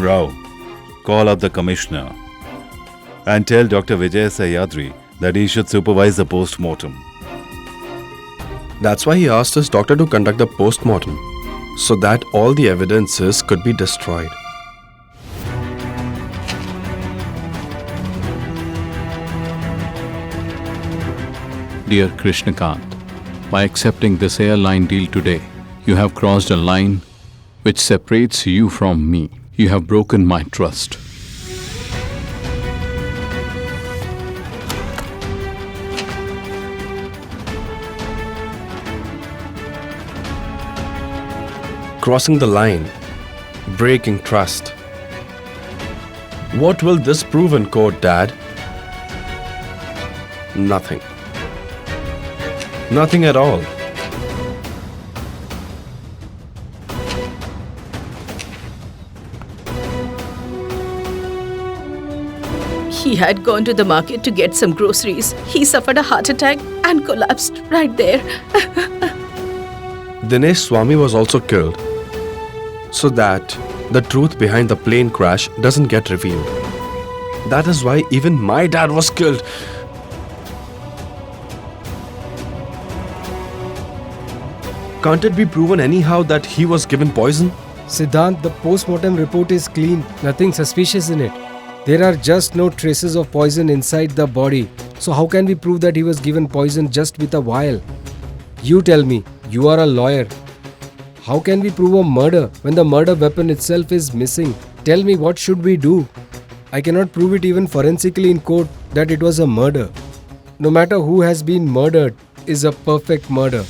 Rao, call up the commissioner and tell Dr. Vijay Sahyadri that he should supervise the post-mortem. That's why he asked his doctor to conduct the post-mortem, so that all the evidences could be destroyed. Dear Krishnakant, by accepting this airline deal today, you have crossed a line which separates you from me. You have broken my trust. Crossing the line, breaking trust. What will this prove in court, Dad? Nothing. Nothing at all. He had gone to the market to get some groceries. He suffered a heart attack and collapsed right there. Dinesh Swami was also killed, so that the truth behind the plane crash doesn't get revealed. That is why even my dad was killed. Can't it be proven anyhow that he was given poison? Siddhant, the post-mortem report is clean. Nothing suspicious in it. There are just no traces of poison inside the body. So how can we prove that he was given poison just with a vial? You tell me, you are a lawyer. How can we prove a murder when the murder weapon itself is missing? Tell me, what should we do? I cannot prove it even forensically in court that it was a murder. No matter who has been murdered is a perfect murder.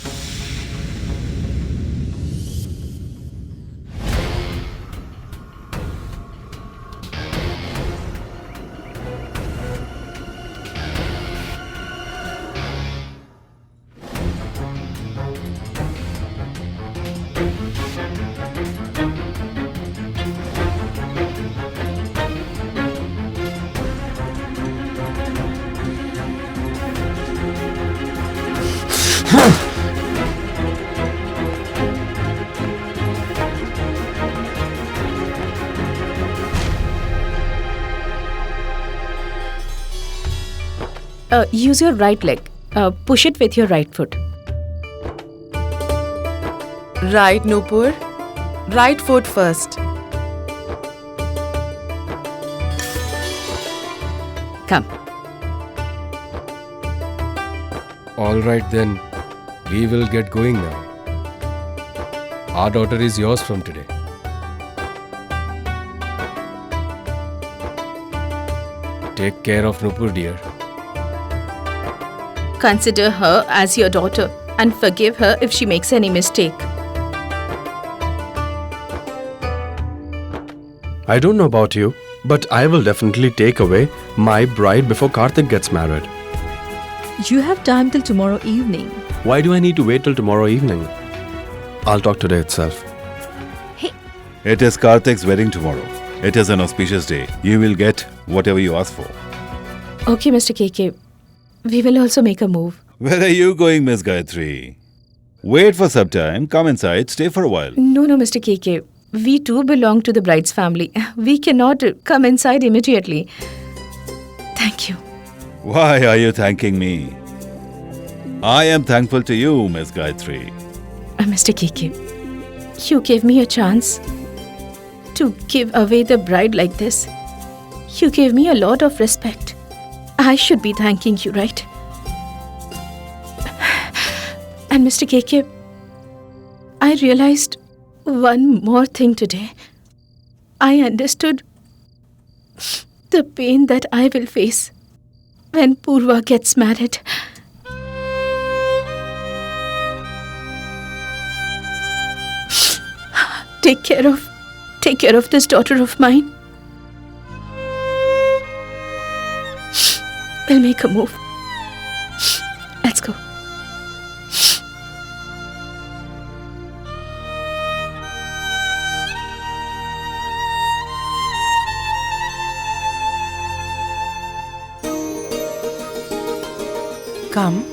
Use your right leg. Push it with your right foot. Right, Nupur. Right foot first. Come. All right then, we will get going now. Our daughter is yours from today. Take care of Nupur, dear. Consider her as your daughter and forgive her if she makes any mistake. I don't know about you, but I will definitely take away my bride before Karthik gets married. You have time till tomorrow evening. Why do I need to wait till tomorrow evening? I'll talk today itself. It is Karthik's wedding tomorrow. It is an auspicious day. You will get whatever you ask for. Okay, Mr. KK. We will also make a move. Where are you going, Miss Gayatri? Wait for some time, come inside, stay for a while. No, Mr. KK. We too belong to the bride's family. We cannot come inside immediately. Thank you. Why are you thanking me? I am thankful to you, Miss Gayatri. Mr. KK, you gave me a chance to give away the bride like this. You gave me a lot of respect. I should be thanking you, right? And Mr. KK, I realized one more thing today. I understood the pain that I will face when Purva gets married. Take care of this daughter of mine. We'll make a move. Let's go. Come.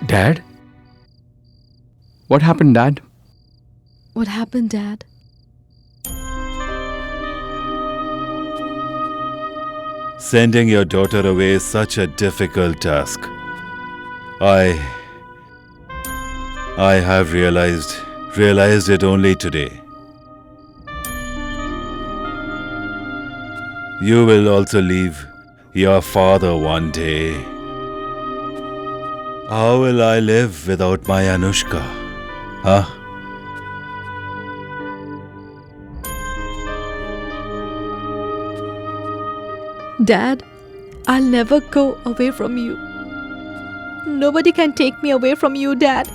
Dad? What happened, Dad? What happened, Dad? Sending your daughter away is such a difficult task. I have realized it only today. You will also leave your father one day. How will I live without my Anushka? Huh? Dad, I'll never go away from you. Nobody can take me away from you, Dad.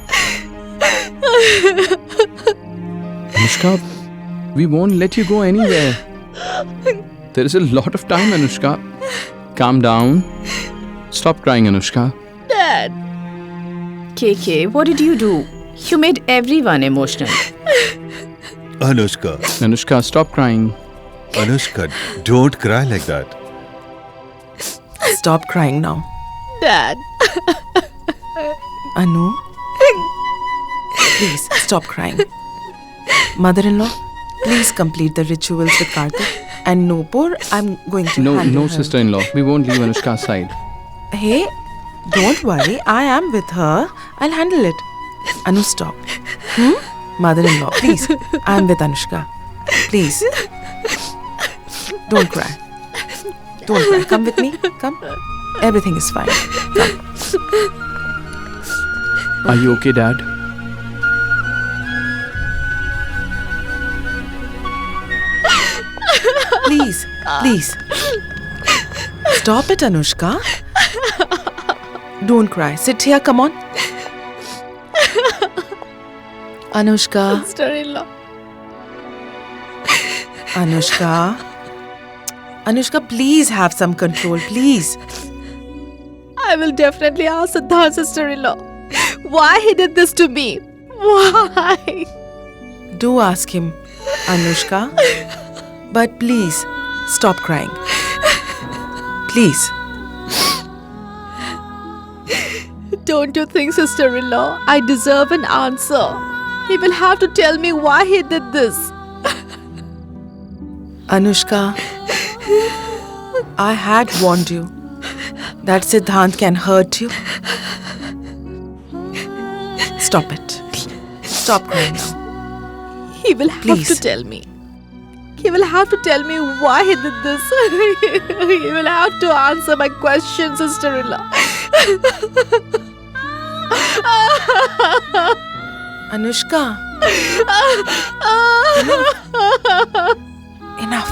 Anushka, we won't let you go anywhere. There is a lot of time, Anushka. Calm down. Stop crying, Anushka. Dad. KK, what did you do? You made everyone emotional. Anushka, Anushka, stop crying. Anushka, don't cry like that. Stop crying now. Dad. Anu, please stop crying. Mother-in-law, please complete the rituals with Karthik. And Nupur, I'm going to handle No, her. sister-in-law. We won't leave Anushka's side. Hey, don't worry. I am with her. I'll handle it. Anu, stop. Mother-in-law, please. I'm with Anushka. Please. Don't cry. Don't cry. Come with me. Come. Everything is fine. Come. Are you okay, Dad? Please. Please. Stop it, Anushka. Don't cry. Sit here. Come on. Anushka. Sister-in-law. Anushka. Anushka, please have some control. Please. I will definitely ask Siddharth's sister-in-law why he did this to me. Why? Do ask him, Anushka. But please, stop crying. Please. Don't you think, sister-in-law, I deserve an answer? He will have to tell me why he did this. Anushka, I had warned you that Siddhant can hurt you. Stop it. Stop crying now. He will have Please. to tell me. He will have to tell me why he did this. He will have to answer my question, sister-in-law. Anushka. Enough.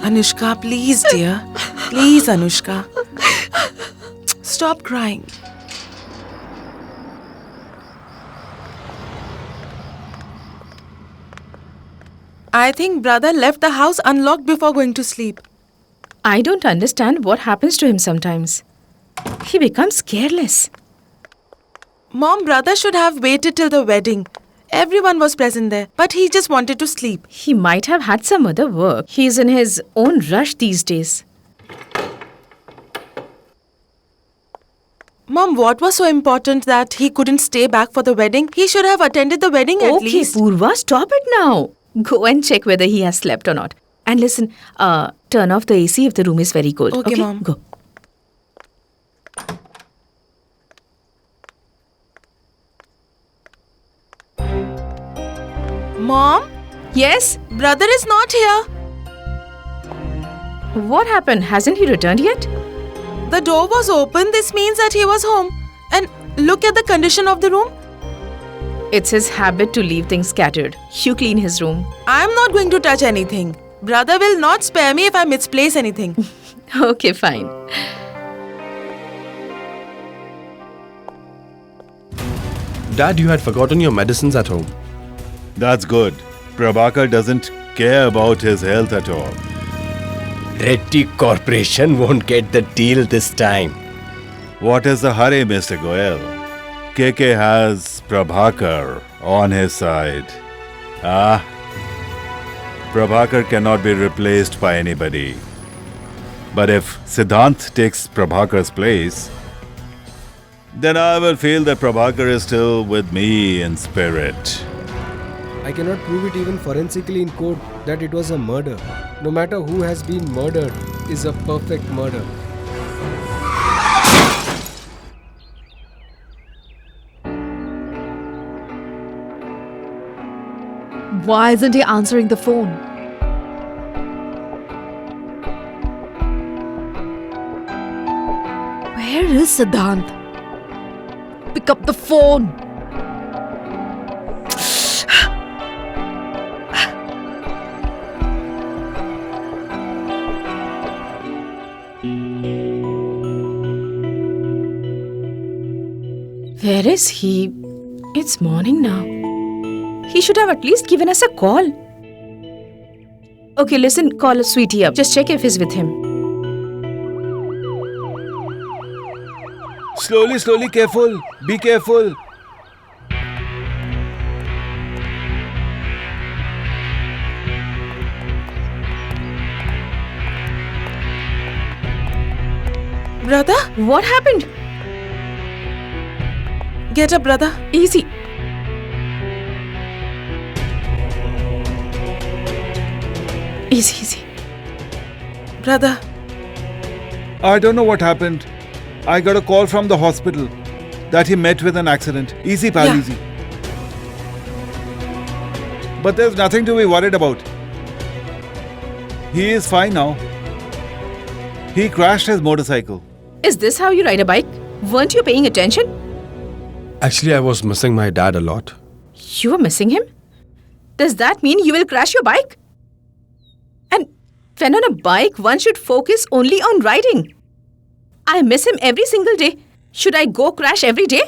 Anushka, please, dear. Please, Anushka. Stop crying. I think brother left the house unlocked before going to sleep. I don't understand what happens to him sometimes. He becomes careless. Mom, brother should have waited till the wedding. Everyone was present there, but he just wanted to sleep. He might have had some other work. He's in his own rush these days. Mom, what was so important that he couldn't stay back for the wedding? He should have attended the wedding at Okay, least. Purva, stop it now. Go and check whether he has slept or not. And listen, turn off the AC if the room is very cold. Okay, Mom. Go. Mom, Yes? brother is not here. What happened? Hasn't he returned yet? The door was open. This means that he was home. And look at the condition of the room. It's his habit to leave things scattered. You clean his room. I'm not going to touch anything. Brother will not spare me if I misplace anything. Okay, fine. Dad, you had forgotten your medicines at home. That's good. Prabhakar doesn't care about his health at all. Reddy Corporation won't get the deal this time. What is the hurry, Mr. Goel? KK has Prabhakar on his side. Prabhakar cannot be replaced by anybody. But if Siddhant takes Prabhakar's place, then I will feel that Prabhakar is still with me in spirit. I cannot prove it even forensically in court that it was a murder. No matter who has been murdered is a perfect murder. Why isn't he answering the phone? Where is Siddhant? Pick up the phone. Where is he? It's morning now. He should have at least given us a call. Okay, listen, call Sweetie up. Just check if he's with him. Slowly, slowly, careful. Be careful. Brother, What happened? get up, brother. Easy. Easy. Brother, I don't know what happened. I got a call from the hospital that he met with an accident. Easy, pal, Yeah. easy. But there's nothing to be worried about. He is fine now. He crashed his motorcycle. Is this how you ride a bike? Weren't you paying attention? Actually, I was missing my dad a lot. You were missing him? Does that mean you will crash your bike? And when on a bike, one should focus only on riding. I miss him every single day. Should I go crash every day?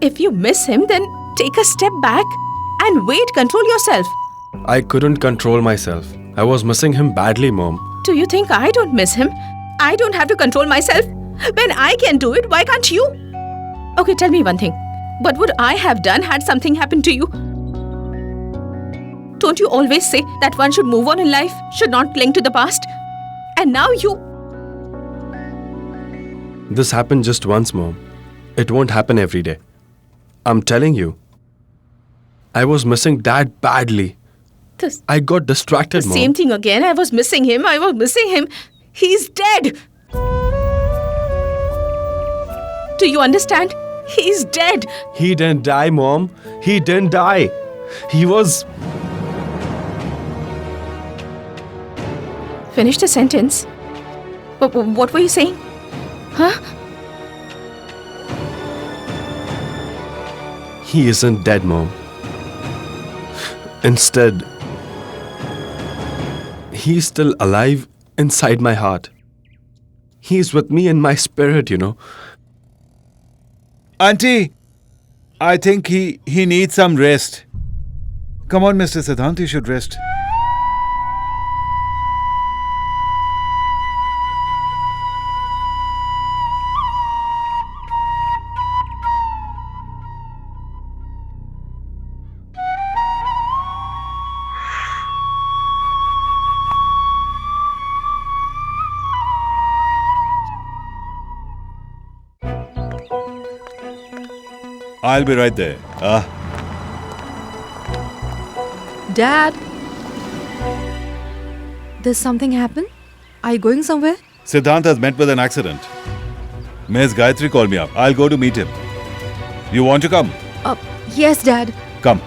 If you miss him, then take a step back and wait, control yourself. I couldn't control myself. I was missing him badly, Mom. Do you think I don't miss him? I don't have to control myself. When I can do it, why can't you? Okay, tell me one thing. What would I have done had something happened to you? Don't you always say that one should move on in life, should not cling to the past? And now you... This happened just once, Mom. It won't happen every day. I'm telling you. I was missing Dad badly. The I got distracted, Mom. same thing again. I was missing him. He's dead. Do you understand? He's dead. He didn't die, Mom. He didn't die. He was... Finish the sentence. What were you saying? Huh? He isn't dead, Mom. Instead, he's still alive inside my heart. He's with me in my spirit, you know. Auntie, I think he needs some rest. Come on, Mr. Siddhant, you should rest. I'll be right there. Dad, there's something happened? Are you going somewhere? Siddhant has met with an accident. Ms. Gayatri called me up. I'll go to meet him. You want to come? Yes, Dad. Come.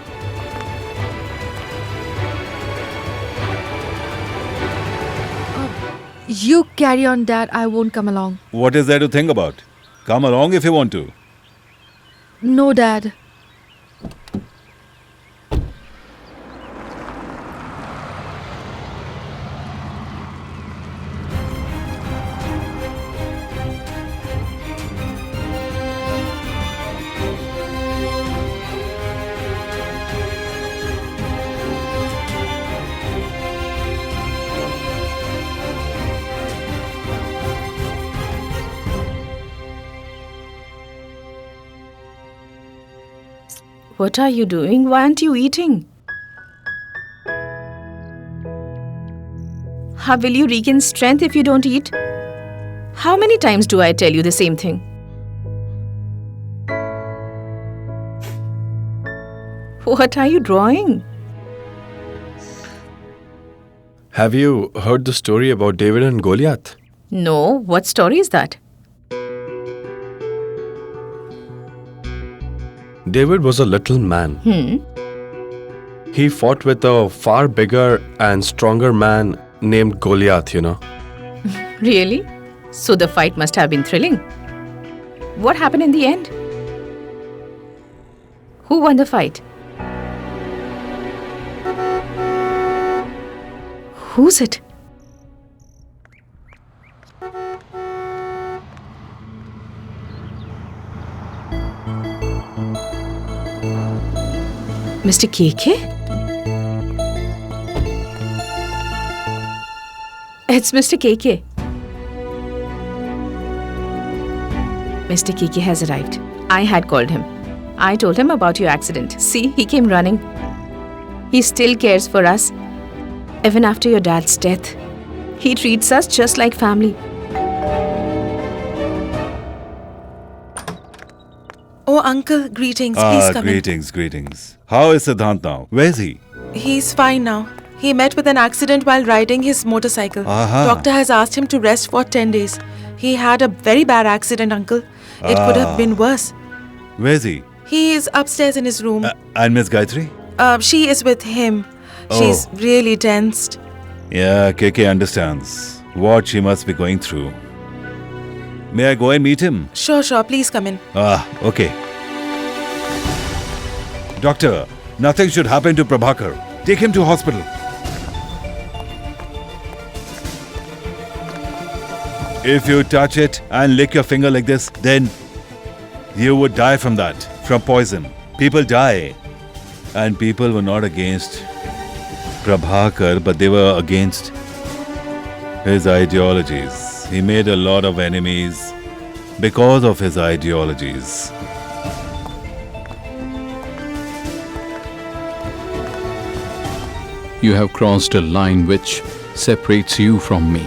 You carry on, Dad. I won't come along. What is there to think about? Come along if you want to. No, Dad. What are you doing? Why aren't you eating? How will you regain strength if you don't eat? How many times do I tell you the same thing? What are you drawing? Have you heard the story about David and Goliath? No, what story is that? David was a little man. He fought with a far bigger and stronger man named Goliath, you know. Really? So the fight must have been thrilling. What happened in the end? Who won the fight? Who's it? Mr. KK? It's Mr. KK. Mr. KK has arrived. I had called him. I told him about your accident. See, he came running. He still cares for us. Even after your dad's death, he treats us just like family. Oh, Uncle, greetings. Please come Greetings. How is Siddhant now? Where is he? in. He's fine now. He met with an accident while riding his motorcycle. Aha. Doctor has asked him to rest for 10 days. He had a very bad accident, Uncle. It could have been worse. Where is he? He is upstairs in his room. And Miss Gayatri? She is with him. She's really tensed. Yeah, KK understands what she must be going through. May I go and meet him? Sure. Please come in. Okay. Doctor, nothing should happen to Prabhakar. Take him to hospital. If you touch it and lick your finger like this, then you would die from that, from poison. People die. And people were not against Prabhakar, but they were against his ideologies. He made a lot of enemies because of his ideologies. You have crossed a line which separates you from me.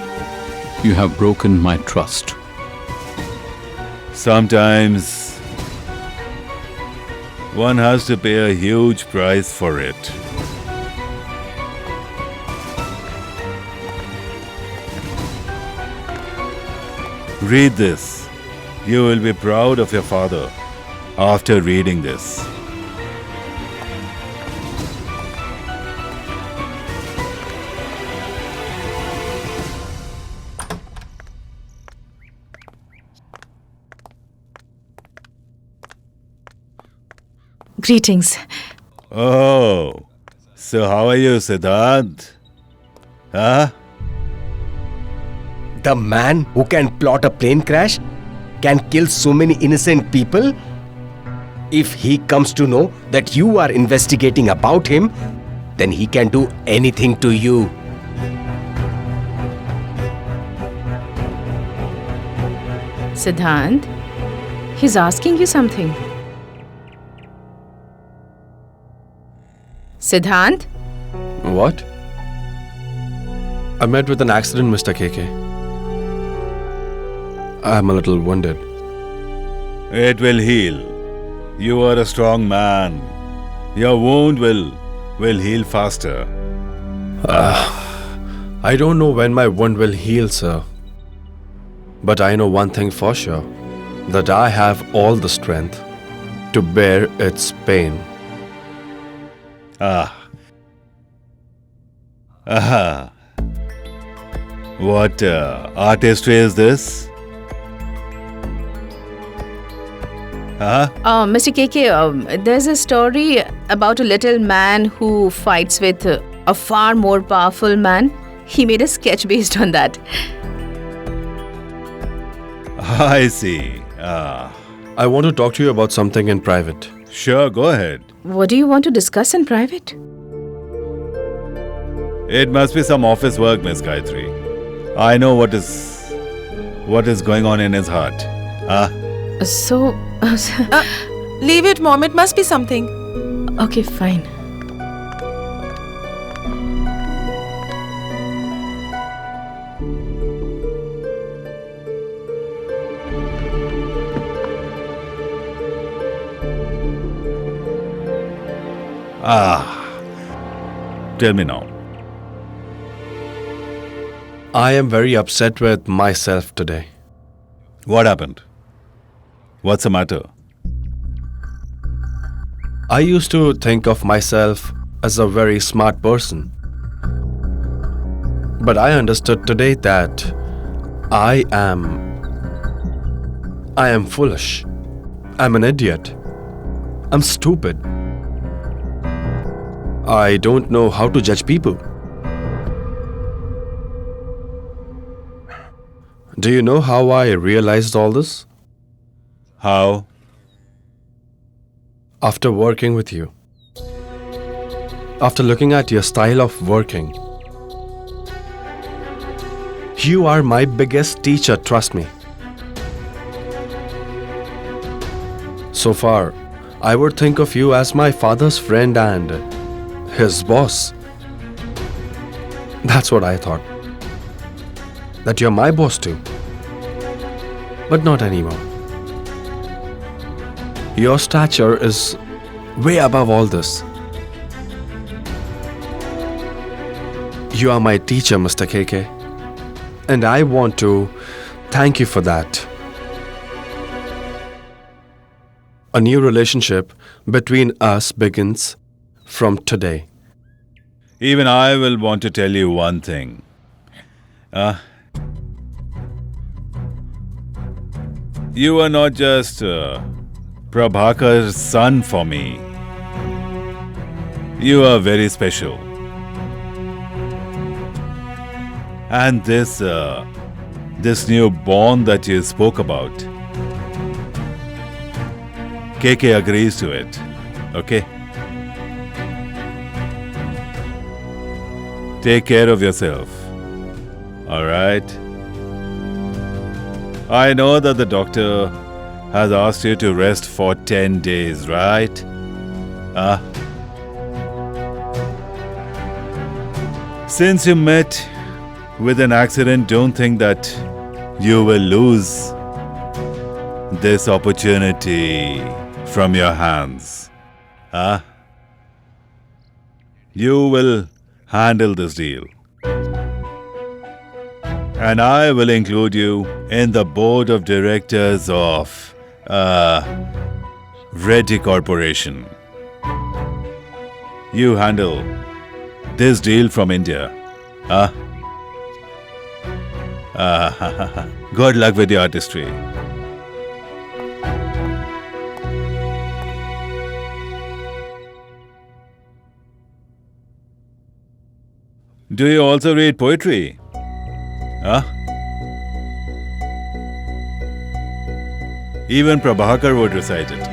You have broken my trust. Sometimes one has to pay a huge price for it. Read this. You will be proud of your father after reading this. Greetings. Oh, so how are you, Siddhant? Huh? The man who can plot a plane crash can kill so many innocent people? If he comes to know that you are investigating about him, then he can do anything to you. Siddhant, he's asking you something. Siddhant? What? I met with an accident, Mr. KK. I'm a little wounded. It will heal. You are a strong man. Your wound will heal faster. I don't know when my wound will heal, sir. But I know one thing for sure, that I have all the strength to bear its pain. What artistry is this? Mr. KK, there's a story about a little man who fights with a far more powerful man. He made a sketch based on that. I see. I want to talk to you about something in private. Sure, go ahead. What do you want to discuss in private? It must be some office work, Miss Gayatri. I know what is going on in his heart. So, Leave it, Mom. It must be something. okay, fine. Tell me now. I am very upset with myself today. What happened? What's the matter? I used to think of myself as a very smart person. But I understood today that I am foolish. I'm an idiot. I'm stupid. I don't know how to judge people. Do you know how I realized all this? How? After working with you. After looking at your style of working. You are my biggest teacher, trust me. So far, I would think of you as my father's friend and his boss. That's what I thought. That you're my boss too. But not anymore. Your stature is way above all this. You are my teacher, Mr. KK. And I want to thank you for that. A new relationship between us begins from today. Even I will want to tell you one thing. You are not just Prabhakar's son for me. You are very special. And this new bond that you spoke about, KK agrees to it. Okay? Take care of yourself. All right? I know that the doctor has asked you to rest for 10 days, right? Since you met with an accident, don't think that you will lose this opportunity from your hands. You will handle this deal. And I will include you in the board of directors of Reddy Corporation. You handle this deal from India. Good luck with your artistry. Do you also read poetry? Even Prabhakar would recite it.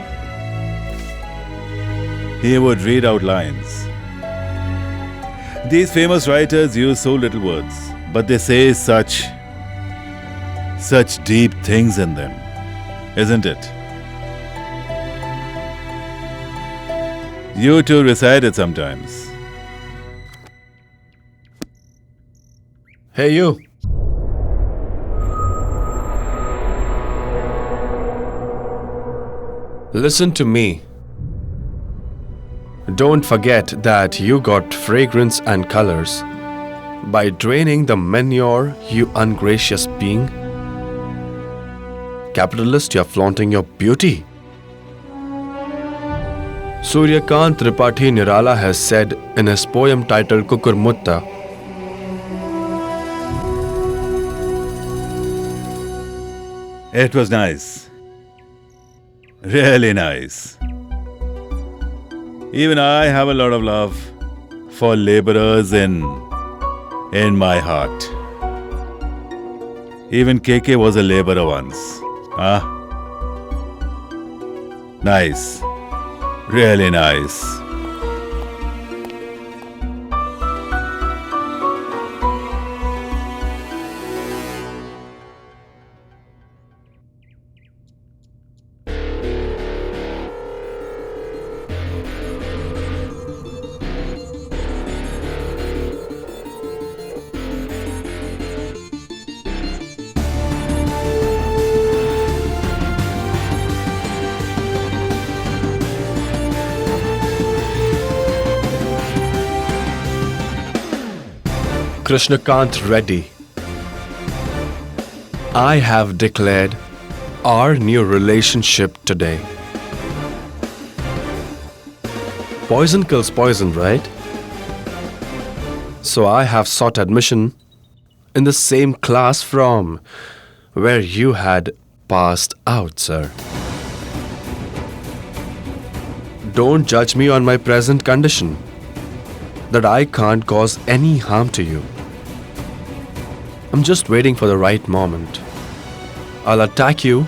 He would read out lines. These famous writers use so little words, but they say such deep things in them, isn't it? You too recite it sometimes. Hey, you. Listen to me. Don't forget that you got fragrance and colors by draining the manure, you ungracious being. Capitalist, you're flaunting your beauty. Suryakant Tripathi Nirala has said in his poem titled Kukurmutta, It was nice. Really nice. Even I have a lot of love for laborers in my heart. Even KK was a laborer once. Nice. Really nice. Krishnakant Reddy, I have declared our new relationship today. Poison kills poison, right? So I have sought admission in the same class from where you had passed out, sir. Don't judge me on my present condition, that I can't cause any harm to you. I'm just waiting for the right moment. I'll attack you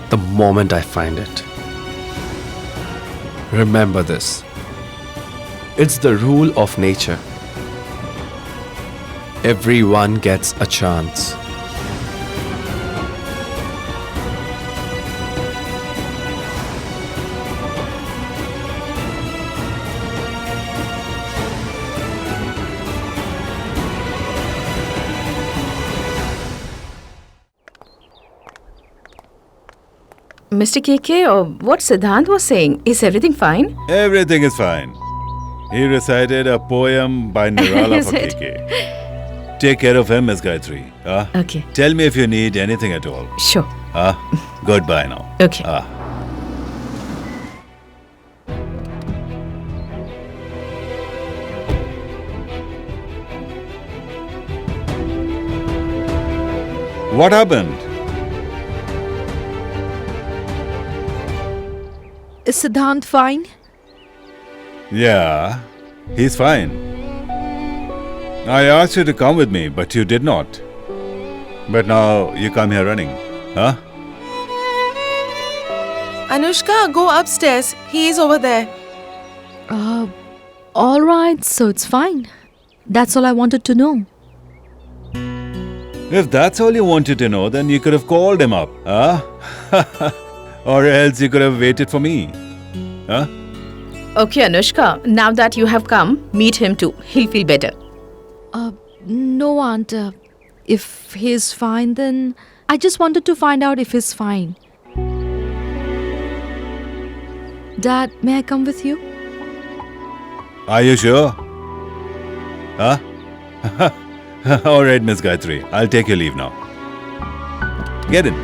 the moment I find it. Remember this. It's the rule of nature. Everyone gets a chance. Mr. KK, or what Siddhant was saying, is everything fine? Everything is fine. He recited a poem by Nirala Is for it? KK. Take care of him, Miss Gayatri. Okay, Tell me if you need anything at all. sure. Goodbye now. Okay. What happened? Is Siddhant fine? Yeah, he's fine. I asked you to come with me, but you did not. But now you come here running, huh? Anushka, go upstairs. He is over there. All right, so it's fine. That's all I wanted to know. If that's all you wanted to know, then you could have called him up, huh? Or else you could have waited for me, huh? Okay, Anushka, now that you have come, meet him too. He'll feel better. No, Aunt. If he's fine, then I just wanted to find out if he's fine. Dad, may I come with you? Are you sure? Huh? All right, Miss Gayatri. I'll take your leave now. Get in.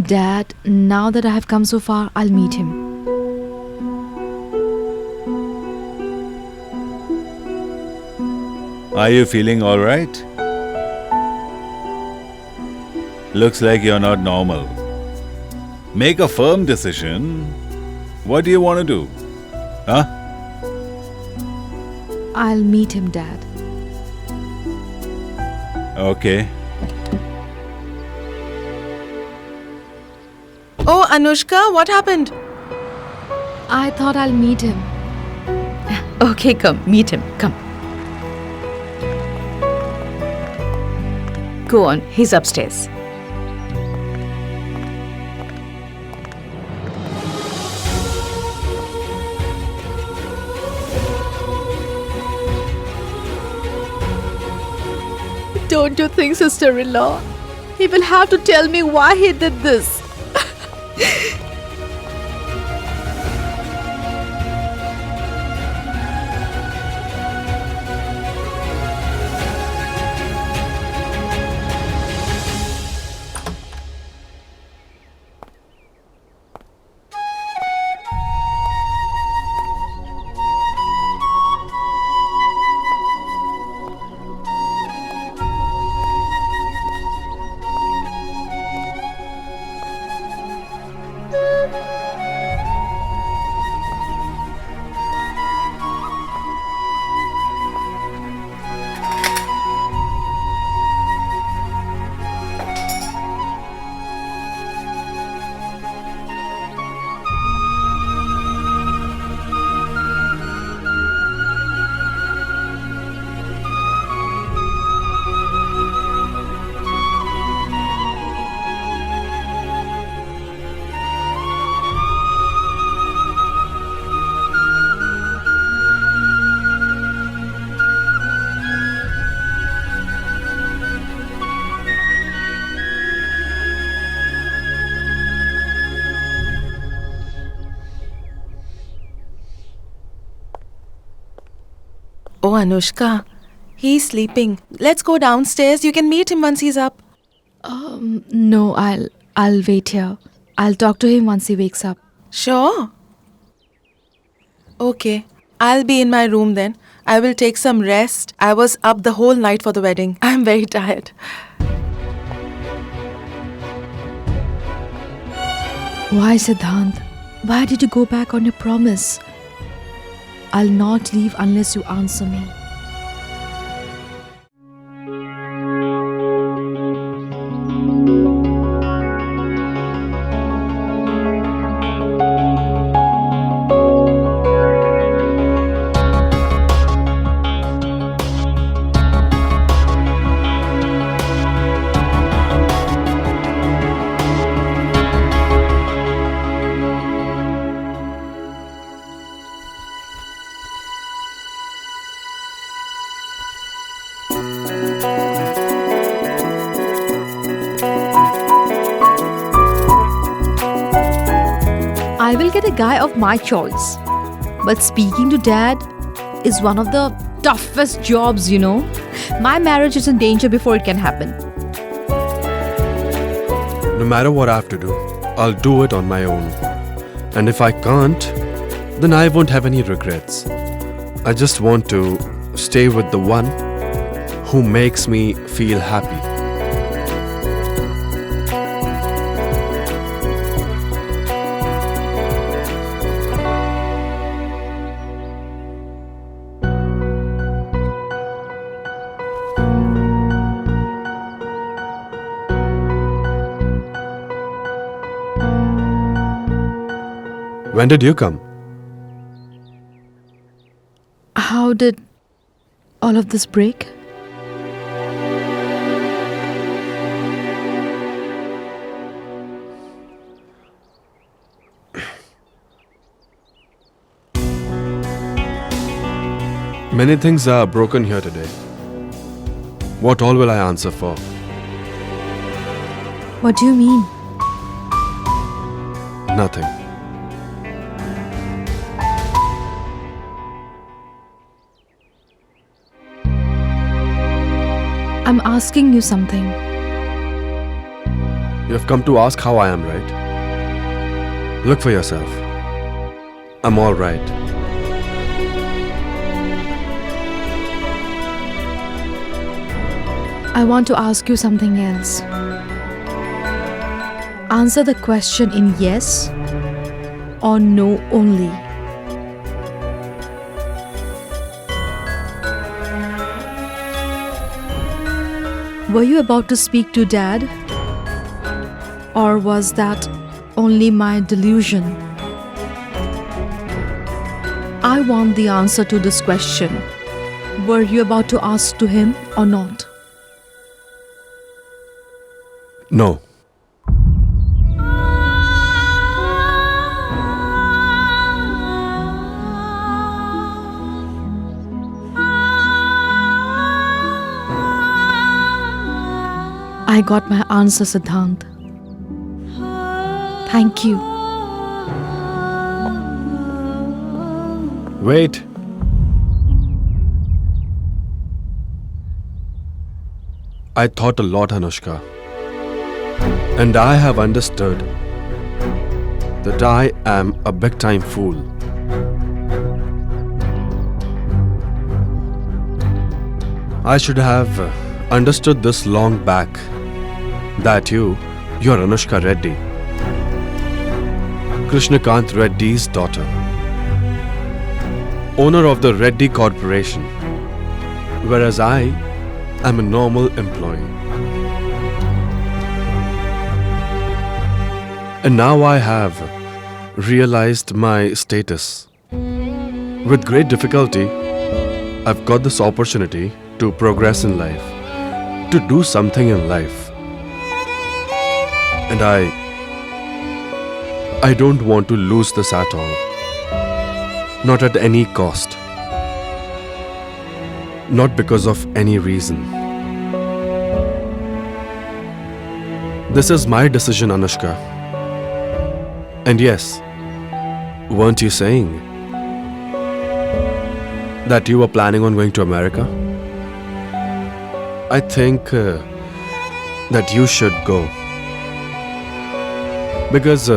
Dad, now that I have come so far, I'll meet him. Are you feeling all right? Looks like you're not normal. Make a firm decision. What do you want to do? Huh? I'll meet him, Dad. Okay. Oh, Anushka, what happened? I thought I'll meet him. Okay, come, meet him. Come. Go on, he's upstairs. Don't you think, sister-in-law? He will have to tell me why he did this. Oh, Anushka, he's sleeping. Let's go downstairs. You can meet him once he's up. No, I'll wait here. I'll talk to him once he wakes up. Sure. Okay, I'll be in my room then. I will take some rest. I was up the whole night for the wedding. I'm very tired. Why, Siddhant? Why did you go back on your promise? I'll not leave unless you answer me. I will get a guy of my choice. But speaking to dad is one of the toughest jobs, you know. My marriage is in danger before it can happen. No matter what I have to do, I'll do it on my own. And if I can't, then I won't have any regrets. I just want to stay with the one who makes me feel happy. When did you come? How did all of this break? Many things are broken here today. What all will I answer for? What do you mean? Nothing. I'm asking you something. You have come to ask how I am, right? Look for yourself. I'm all right. I want to ask you something else. Answer the question in yes or no only. Were you about to speak to Dad? Or was that only my delusion? I want the answer to this question. Were you about to ask to him or not? No. I got my answer, Siddhant. Thank you. Wait. I thought a lot, Anushka. And I have understood that I am a big-time fool. I should have understood this long back. That you're Anushka Reddy, Krishnakant Reddy's daughter, owner of the Reddy Corporation, whereas I am a normal employee. And now I have realized my status. With great difficulty, I've got this opportunity to progress in life, to do something in life. And I don't want to lose this at all. Not at any cost. Not because of any reason. This is my decision, Anushka. And yes, weren't you saying that you were planning on going to America. I think that you should go. Because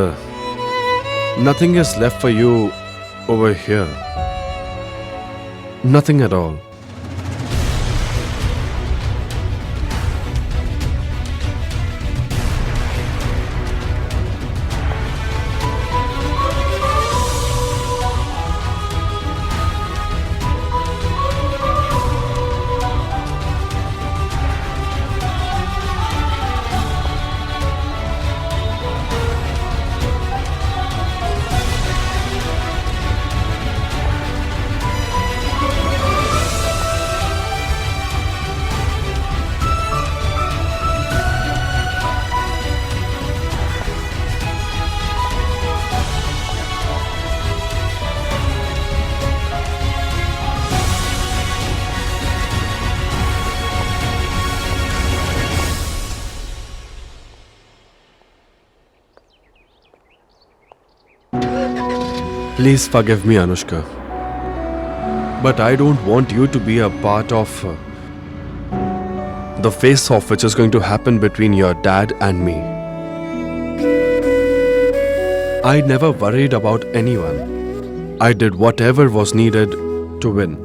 nothing is left for you over here. Nothing at all. Please forgive me, Anushka. But I don't want you to be a part of the face-off which is going to happen between your dad and me. I never worried about anyone. I did whatever was needed to win.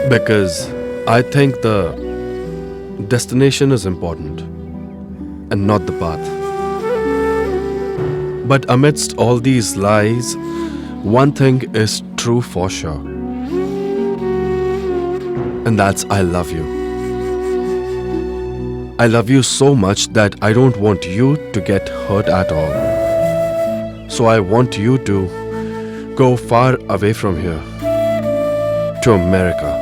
Because I think the destination is important and not the path. But amidst all these lies, one thing is true for sure. And that's I love you. I love you so much that I don't want you to get hurt at all. So I want you to go far away from here to America.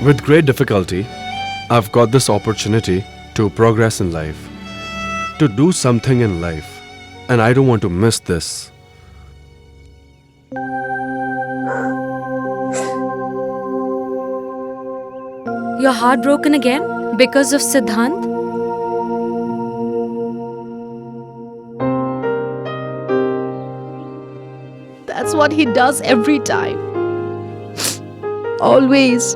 With great difficulty, I've got this opportunity to progress in life, to do something in life, and I don't want to miss this. You're heartbroken again because of Siddhant? That's what he does every time. Always.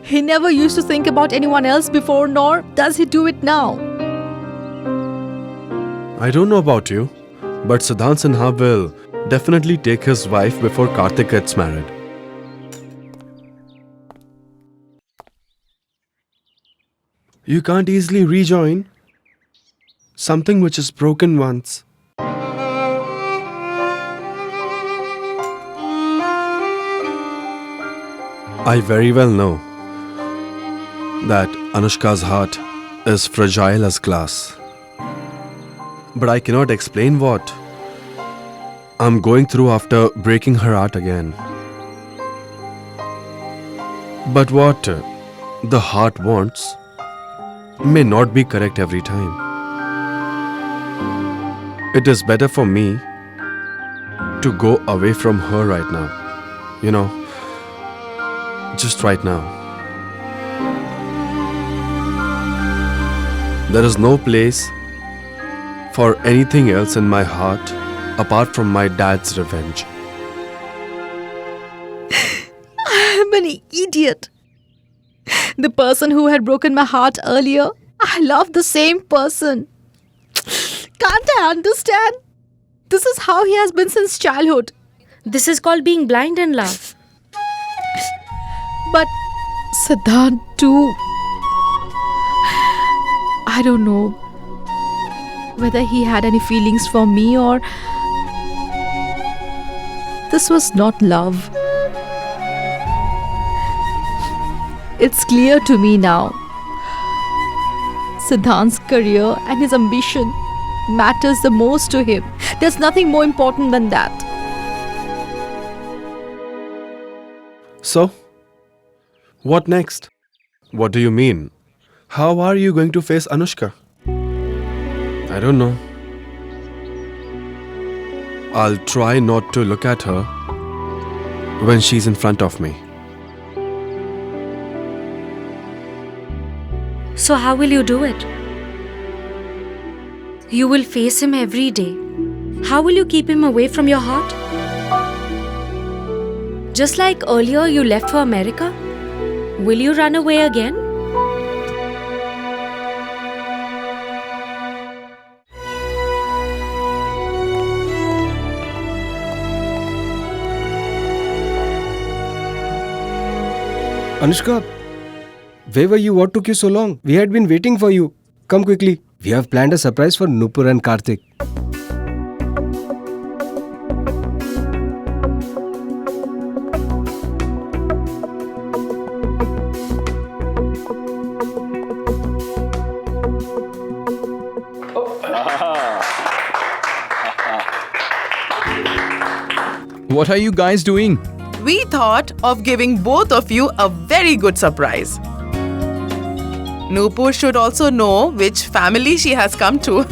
He never used to think about anyone else before, nor does he do it now. I don't know about you, but Siddhant Sinha will definitely take his wife before Karthik gets married. You can't easily rejoin something which is broken once. I very well know that Anushka's heart is fragile as glass. But I cannot explain what I'm going through after breaking her heart again. But what the heart wants may not be correct every time. It is better for me to go away from her right now. You know, just right now. There is no place for anything else in my heart apart from my dad's revenge. I'm an idiot. The person who had broken my heart earlier, I love the same person. Can't I understand? This is how he has been since childhood. This is called being blind in love. But Siddhant too. I don't know whether he had any feelings for me or this was not love. It's clear to me now. Siddhant's career and his ambition matters the most to him. There's nothing more important than that. So, what next? What do you mean? How are you going to face Anushka? I don't know. I'll try not to look at her when she's in front of me. So, how will you do it? You will face him every day. How will you keep him away from your heart? Just like earlier you left for America? Will you run away again? Anushka, where were you? What took you so long? We had been waiting for you. Come quickly. We have planned a surprise for Nupur and Karthik. What are you guys doing? We thought of giving both of you a very good surprise. Nupur should also know which family she has come to.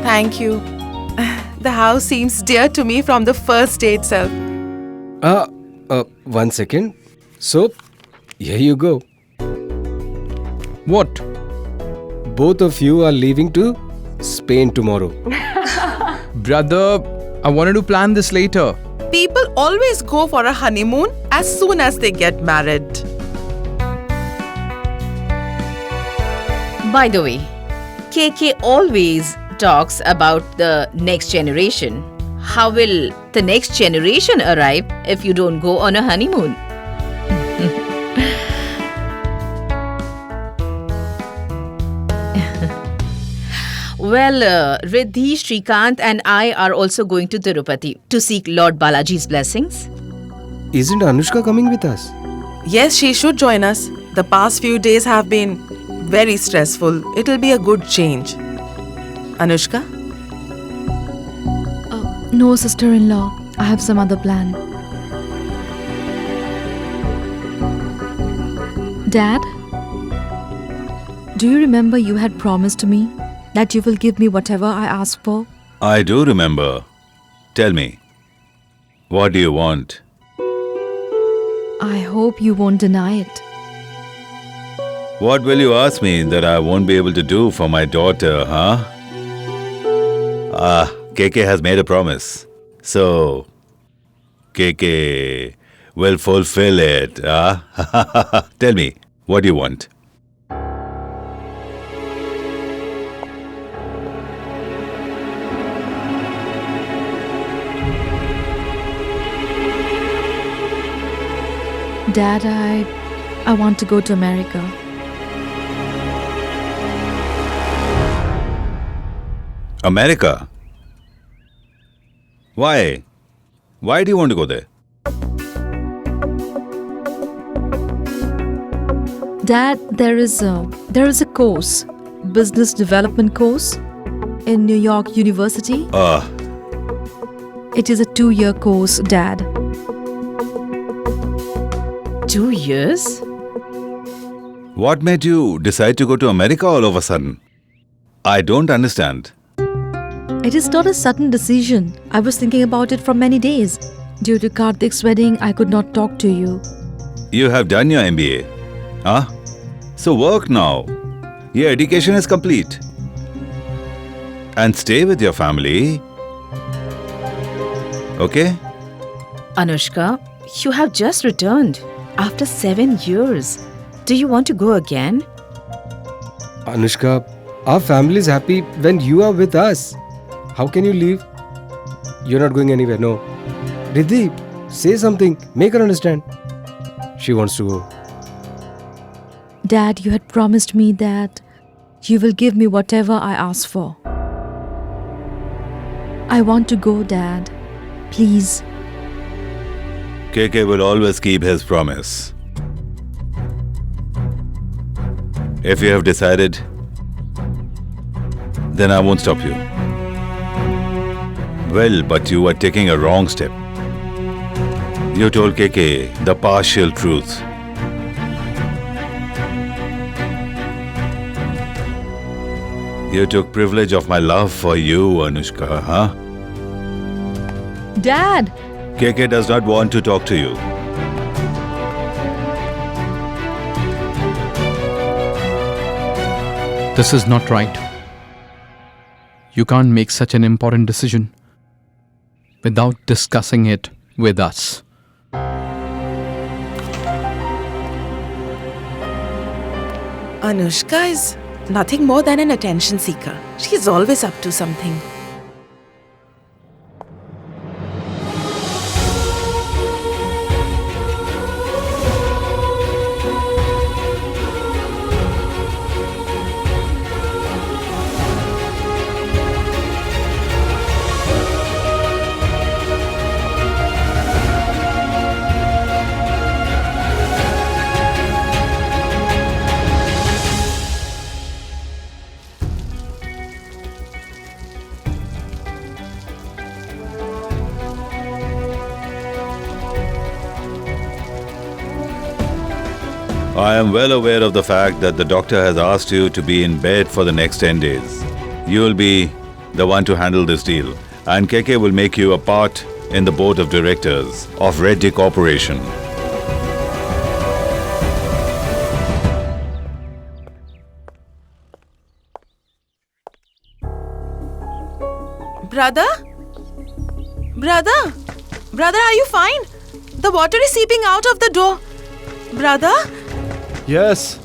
Thank you. The house seems dear to me from the first day itself. 1 second. So, here you go. What? Both of you are leaving to Spain tomorrow. Brother, I wanted to plan this later. People always go for a honeymoon as soon as they get married. By the way, KK always talks about the next generation. How will the next generation arrive if you don't go on a honeymoon? Well, Riddhi, Shrikant and I are also going to Tirupati to seek Lord Balaji's blessings. Isn't Anushka coming with us? Yes, she should join us. The past few days have been very stressful. It'll be a good change. Anushka? No, sister-in-law. I have some other plan. Dad? Do you remember you had promised me that you will give me whatever I ask for? I do remember. Tell me, what do you want? I hope you won't deny it. What will you ask me that I won't be able to do for my daughter, huh? KK has made a promise. So, KK will fulfill it, huh? Tell me, what do you want? Dad, I want to go to America. America? Why? Why do you want to go there? Dad, there is a course, business development course in New York University. It is a 2-year course, Dad. 2 years? What made you decide to go to America all of a sudden? I don't understand. It is not a sudden decision. I was thinking about it for many days. Due to Karthik's wedding, I could not talk to you. You have done your MBA, huh? So work now. Your education is complete. And stay with your family. Okay? Anushka, you have just returned after 7 years. Do you want to go again? Anushka, our family is happy when you are with us. How can you leave? You're not going anywhere, no. Riddhi, say something. Make her understand. She wants to go. Dad, you had promised me that you will give me whatever I ask for. I want to go, Dad. Please. KK will always keep his promise. If you have decided, then I won't stop you. Well, but you are taking a wrong step. You told KK the partial truth. You took privilege of my love for you, Anushka, huh? Dad! KK does not want to talk to you. This is not right. You can't make such an important decision without discussing it with us. Anushka is nothing more than an attention seeker. She's always up to something. I am well aware of the fact that the doctor has asked you to be in bed for the next 10 days. You will be the one to handle this deal, and KK will make you a part in the board of directors of Reddy Corporation. Brother? Brother? Brother, are you fine? The water is seeping out of the door. Brother? Yes.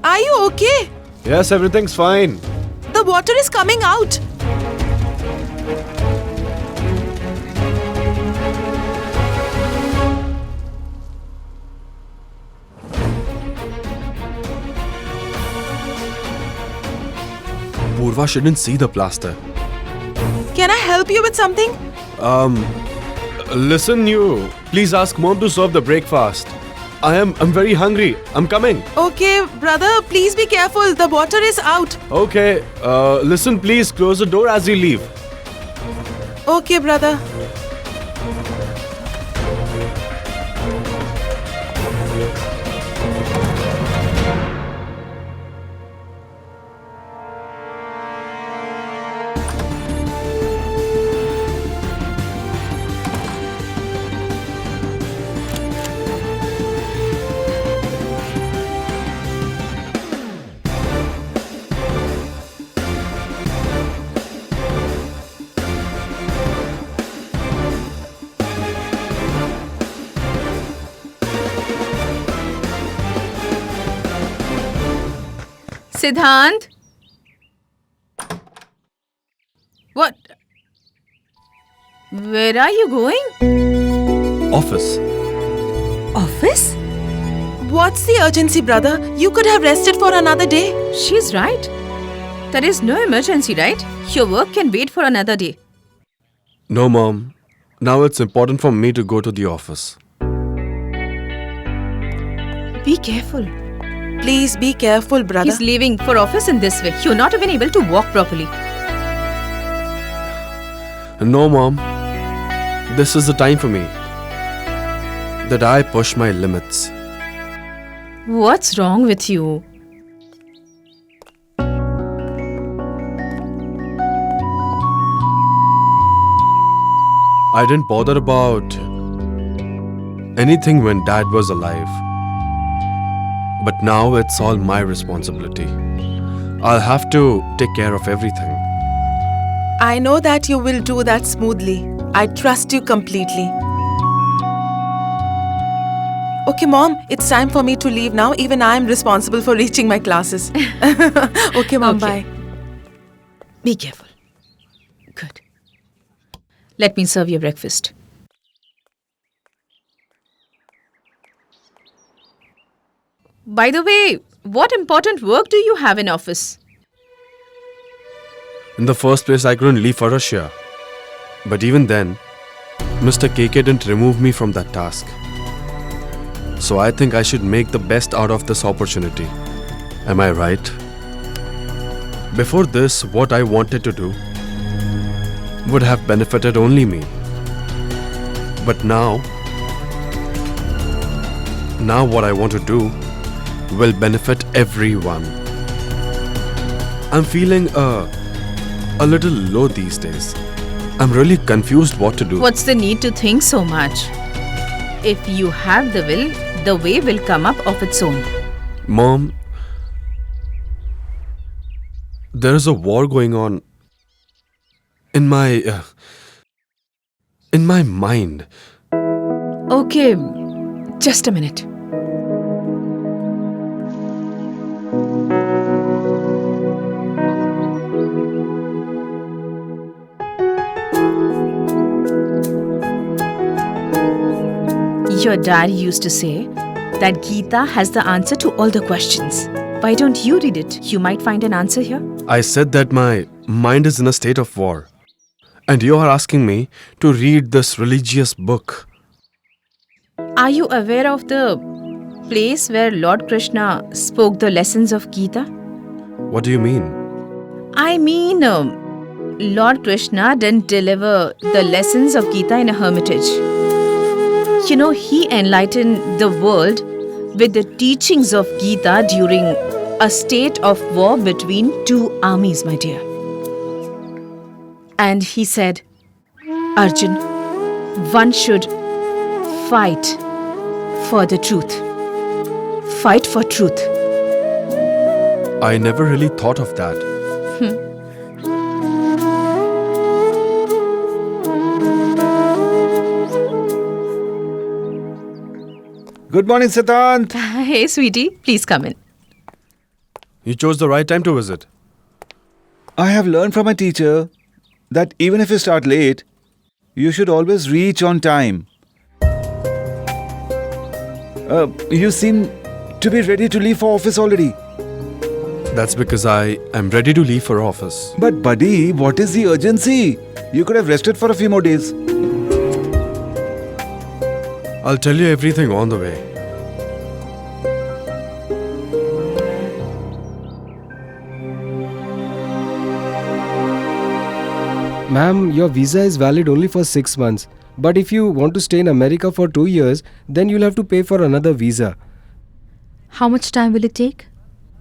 Are you okay? Yes, everything's fine. The water is coming out. Purva shouldn't see the plaster. Can I help you with something? Listen, you. Please ask Mom to serve the breakfast. I'm very hungry. I'm coming. Okay, brother, please be careful. The water is out. Okay. Listen, please close the door as you leave. Okay, brother. Siddhant? What? Where are you going? Office. Office? What's the urgency, brother? You could have rested for another day. She's right. There is no emergency, right? Your work can wait for another day. No, Mom. Now it's important for me to go to the office. Be careful. Please be careful, brother. He's leaving for office in this way. You're not even able to walk properly. No, Mom. This is the time for me. That I push my limits. What's wrong with you? I didn't bother about anything when Dad was alive. But now it's all my responsibility. I'll have to take care of everything. I know that you will do that smoothly. I trust you completely. Okay, Mom, it's time for me to leave now. Even I am responsible for reaching my classes. Okay, Mom, Okay. bye. Be careful. Good. Let me serve your breakfast. By the way, what important work do you have in office? In the first place, I couldn't leave for Russia. But even then, Mr. KK didn't remove me from that task. So I think I should make the best out of this opportunity. Am I right? Before this, what I wanted to do would have benefited only me. But now what I want to do will benefit everyone. I'm feeling a little low these days. I'm really confused what to do. What's the need to think so much? If you have the will, the way will come up of its own. Mom, there is a war going on in my mind. Okay, just a minute. Your dad used to say that Gita has the answer to all the questions. Why don't you read it? You might find an answer here. I said that my mind is in a state of war. And you are asking me to read this religious book. Are you aware of the place where Lord Krishna spoke the lessons of Gita? What do you mean? I mean, Lord Krishna didn't deliver the lessons of Gita in a hermitage. You know, he enlightened the world with the teachings of Gita during a state of war between two armies, my dear. And he said, Arjun, one should fight for the truth. Fight for truth. I never really thought of that. Good morning, Siddhant. Hey, sweetie, please come in. You chose the right time to visit. I have learned from my teacher that even if you start late, you should always reach on time. You seem to be ready to leave for office already. That's because I am ready to leave for office. But buddy, what is the urgency? You could have rested for a few more days. I'll tell you everything on the way. Ma'am, your visa is valid only for 6 months. But if you want to stay in America for 2 years, then you'll have to pay for another visa. How much time will it take?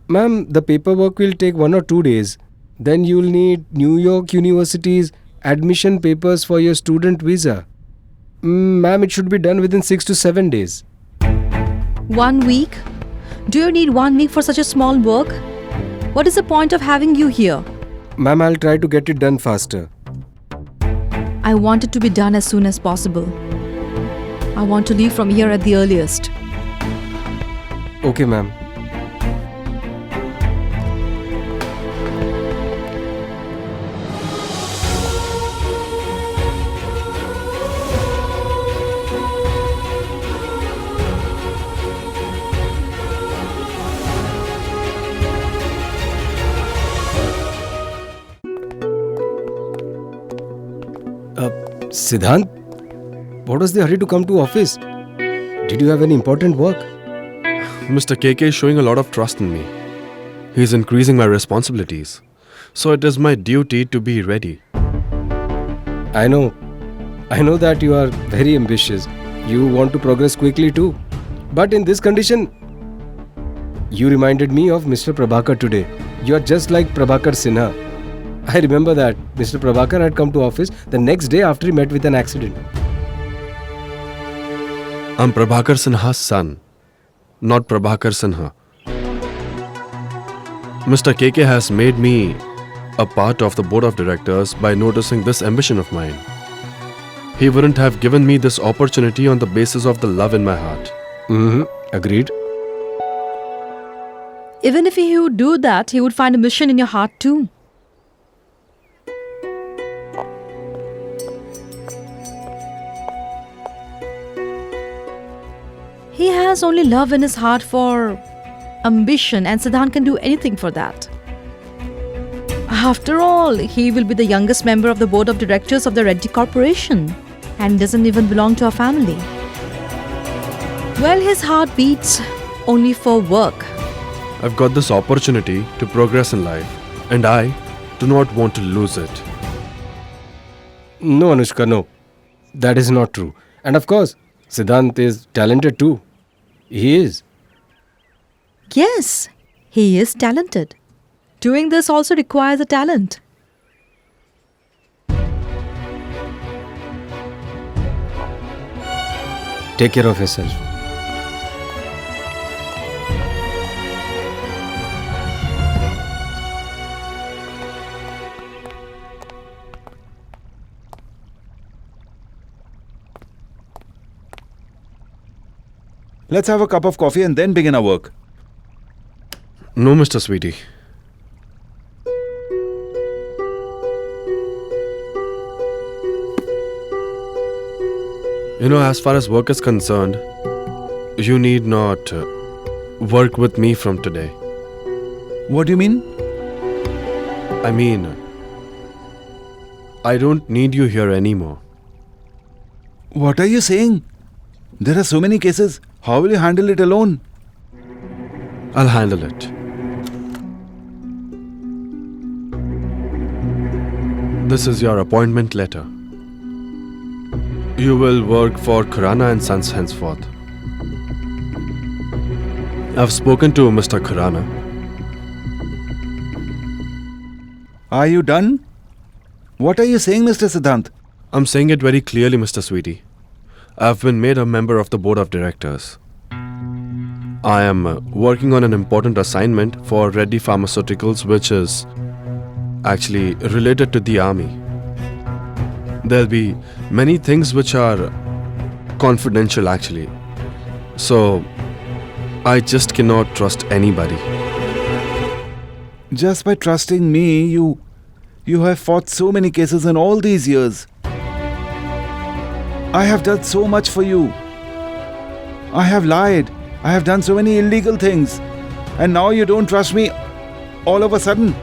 Ma'am, the paperwork will take 1 or 2 days. Then you'll need New York University's admission papers for your student visa. Ma'am, it should be done within 6 to 7 days. 1 week? Do you need 1 week for such a small work? What is the point of having you here? Ma'am, I'll try to get it done faster. I want it to be done as soon as possible. I want to leave from here at the earliest. Okay, ma'am. Siddhant, what was the hurry to come to office? Did you have any important work? Mr. KK is showing a lot of trust in me. He's increasing my responsibilities. So it is my duty to be ready. I know that you are very ambitious. You want to progress quickly too. But in this condition, you reminded me of Mr. Prabhakar today. You are just like Prabhakar Sinha. I remember that Mr. Prabhakar had come to office the next day after he met with an accident. I'm Prabhakar Sinha's son, not Prabhakar Sinha. Mr. KK has made me a part of the board of directors by noticing this ambition of mine. He wouldn't have given me this opportunity on the basis of the love in my heart. Agreed. Even if he would do that, he would find a mission in your heart too. He has only love in his heart for ambition, and Siddhant can do anything for that. After all, he will be the youngest member of the board of directors of the Reddy Corporation and doesn't even belong to our family. Well, his heart beats only for work. I've got this opportunity to progress in life, and I do not want to lose it. No, Anushka, no. That is not true. And of course, Siddhant is talented too. He is. Yes, he is talented. Doing this also requires a talent. Take care of yourself. Let's have a cup of coffee and then begin our work. No, Mr. Sweetie. You know, as far as work is concerned, you need not work with me from today. What do you mean? I mean, I don't need you here anymore. What are you saying? There are so many cases. How will you handle it alone? I'll handle it. This is your appointment letter. You will work for Khurana and Sons henceforth. I've spoken to Mr. Khurana. Are you done? What are you saying, Mr. Siddhant? I'm saying it very clearly, Mr. Sweetie. I've been made a member of the board of directors. I am working on an important assignment for Reddy Pharmaceuticals, which is actually related to the army. There'll be many things which are confidential actually. So, I just cannot trust anybody. Just by trusting me, you have fought so many cases in all these years. I have done so much for you. I have lied. I have done so many illegal things. And now you don't trust me all of a sudden.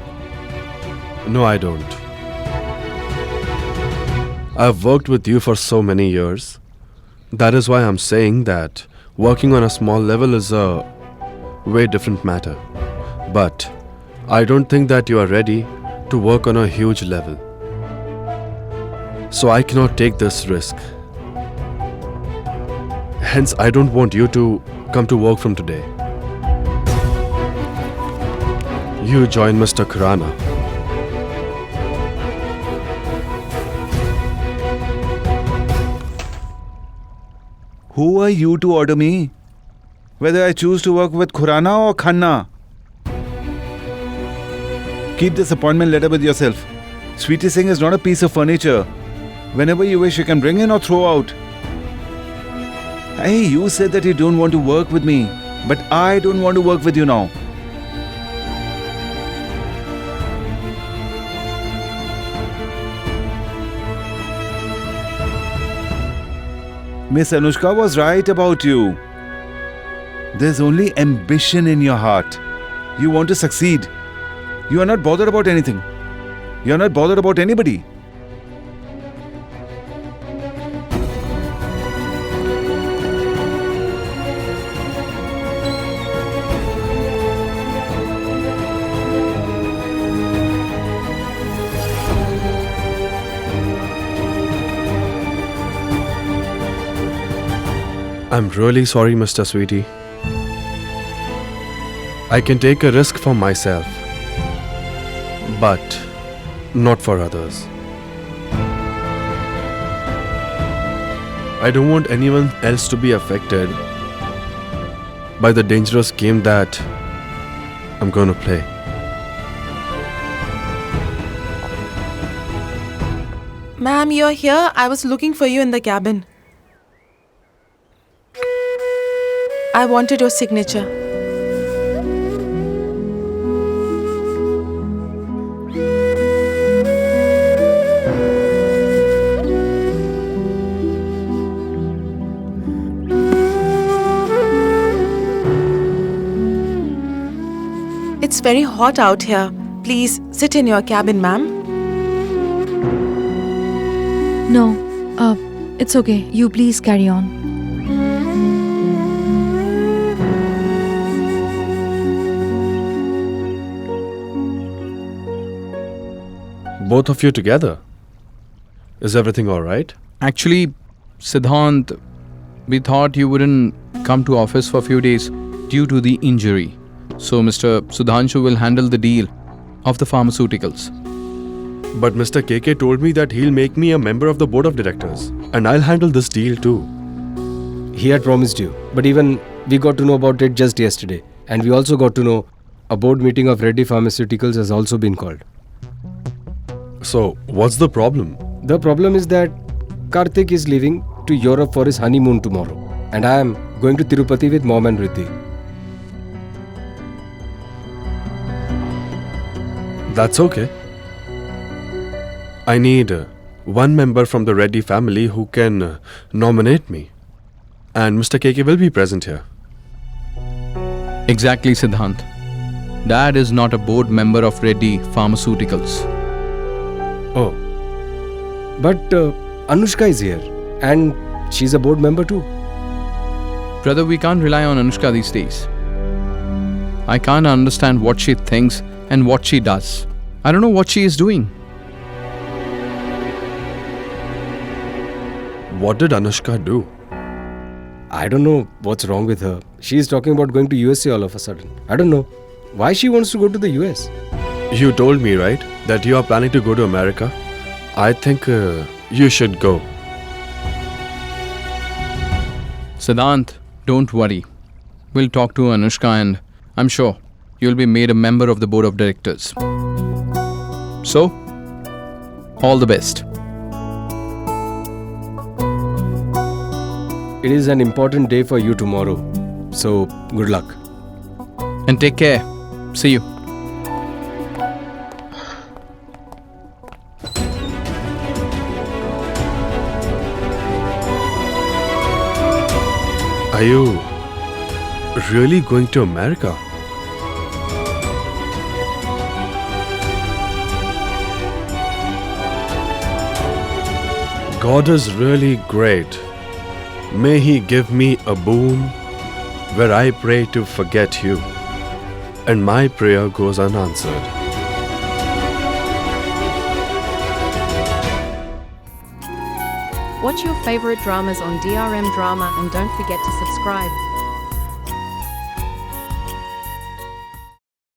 No, I don't. I've worked with you for so many years. That is why I'm saying that working on a small level is a way different matter. But I don't think that you are ready to work on a huge level. So I cannot take this risk. Hence, I don't want you to come to work from today. You join Mr. Khurana. Who are you to order me? Whether I choose to work with Khurana or Khanna. Keep this appointment letter with yourself. Sweetie Singh is not a piece of furniture. Whenever you wish, you can bring in or throw out. Hey, you said that you don't want to work with me, but I don't want to work with you now. Miss Anushka was right about you. There's only ambition in your heart. You want to succeed. You are not bothered about anything. You are not bothered about anybody. I'm really sorry, Mr. Sweetie. I can take a risk for myself, but not for others. I don't want anyone else to be affected by the dangerous game that I'm going to play. Ma'am, you're here. I was looking for you in the cabin. I wanted your signature. It's very hot out here. Please sit in your cabin, ma'am. No, it's okay. You please carry on. Both of you together. Is everything all right? Actually, Siddhant, we thought you wouldn't come to office for a few days due to the injury. So Mr. Sudhanshu will handle the deal of the pharmaceuticals. But Mr. KK told me that he'll make me a member of the board of directors. And I'll handle this deal too. He had promised you, but even we got to know about it just yesterday. And we also got to know a board meeting of Reddy Pharmaceuticals has also been called. So, what's the problem? The problem is that Karthik is leaving to Europe for his honeymoon tomorrow. And I am going to Tirupati with Mom and Riddhi. That's okay. I need one member from the Reddy family who can nominate me. And Mr. KK will be present here. Exactly, Siddhant. Dad is not a board member of Reddy Pharmaceuticals. Oh. But Anushka is here. And she's a board member too. Brother, we can't rely on Anushka these days. I can't understand what she thinks and what she does. I don't know what she is doing. What did Anushka do? I don't know what's wrong with her. She is talking about going to USA all of a sudden. I don't know why she wants to go to the US. You told me, right, that you are planning to go to America? I think you should go. Siddhant, don't worry. We'll talk to Anushka and I'm sure you'll be made a member of the board of directors. So, all the best. It is an important day for you tomorrow. So, good luck. And take care. See you. Are you really going to America? God is really great. May He give me a boon where I pray to forget you, and my prayer goes unanswered. Watch your favorite dramas on DRM Drama and don't forget to subscribe.